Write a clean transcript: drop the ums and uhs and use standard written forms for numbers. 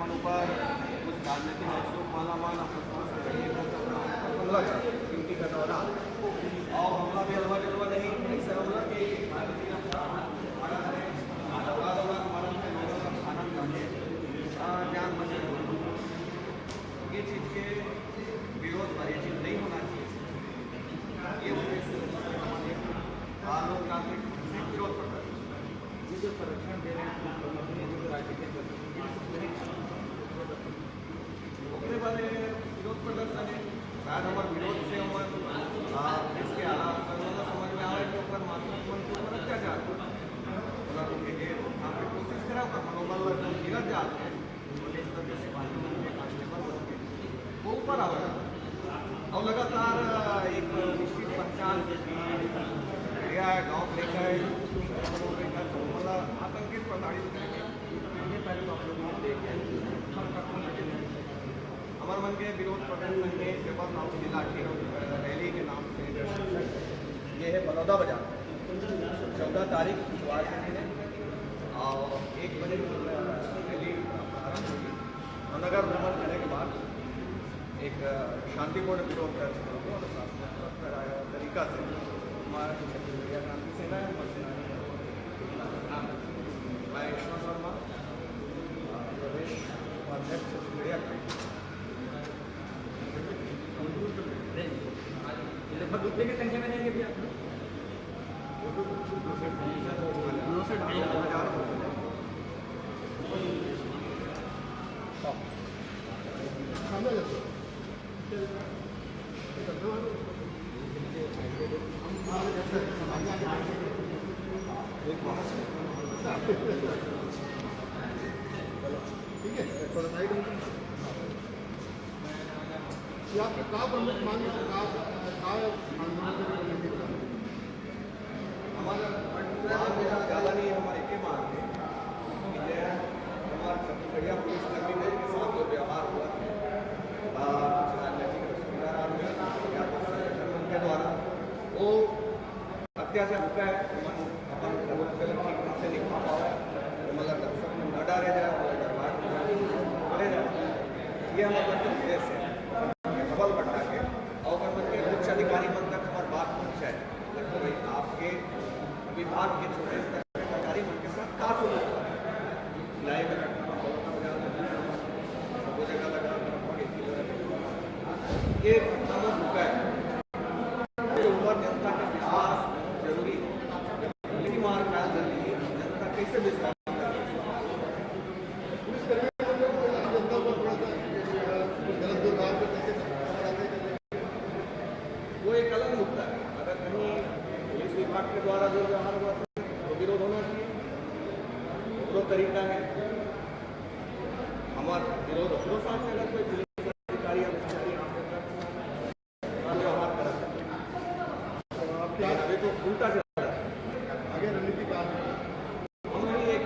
मन पर कुछ राजनीतिक अशोक मालामाल हमला ड्यूटी का दौरान और हमला भी हलवा जलवा नहीं ऐसा हमला कि जान बचे ये चीज़ के विरोध पर ये चीज़ नहीं होना चाहिए। ये वजह से लोकतांत्रिक विरोध करता है जो संरक्षण दे रहे हैं राजनीतिक उसके बाद विरोध प्रदर्शन है शायद हमारे विरोध से हमारे इसके हालात समझ में आए के ऊपर महात्मा के ऊपर अत्याचार आपकी कोशिश करा मनोबल गिरत जाते हैं पुलिस जैसे कांस्टेबल बन के वो ऊपर आ रहा और लगातार एक निश्चित पहचान गया है गाँव लेकर मतलब आतंकित प्रताड़ित करेंगे पहले तो आप लोगों ने देखे अमर मन के विरोध प्रदर्शन में पेपर नाम से लाठी रैली के नाम से ये है बलौदा बाजार 14 तारीख बुधवार के दिन और 1 बजे रैली प्रारंभ होगी और नगर भ्रमण करने के बाद एक शांतिपूर्ण विरोध दर्ज करोगे और शांतिपूर्ण तरीका से हमारा जो छत्तीसगढ़ क्रांति सेना है मैं ईश्वर वर्मा प्रदेश अध्यक्ष छत्तीसगढ़ लगभग कितने की संख्या में रहेंगे भैया ठीक है थोड़ा साइड आपके कहाँ प्रमुख मांग हमारा ज़्यादा नहीं हमारे के मांग है हमारे छत्तीसगढ़िया पुलिसकर्मी के साथ जो व्यवहार हुआ कुछ राजनीतिक संगठन के द्वारा वो अत्याचार का अपन से निभा पाओ मतलब दर्शक में न डाले जाए दरबार करे जाए ये हमारा उद्देश्य है बल बढ़ा के और उच्च अधिकारी मन तक हमारी बात पहुँचाए लगभग भाई आपके विभाग के छोटे अधिकारी मन के साथ का सुलूक हुआ सिलाई में वो जगह लगा ये घटना में रुका है ऊपर जनता के विश्वास जरूरी है मार ख्याल जरूरी है जनता कैसे विश्वास वो एक अलग मुद्दा है अगर कहीं पुलिस विभाग के द्वारा जो व्यवहार हुआ तो विरोध होना चाहिए वो तरीका है हमारा विरोध अपनों साथ में अगर कोई पुलिस अधिकारी या अधिकारी व्यवहार करा अभी तो उल्टा चल रहा है आगे रणनीति का हम नहीं एक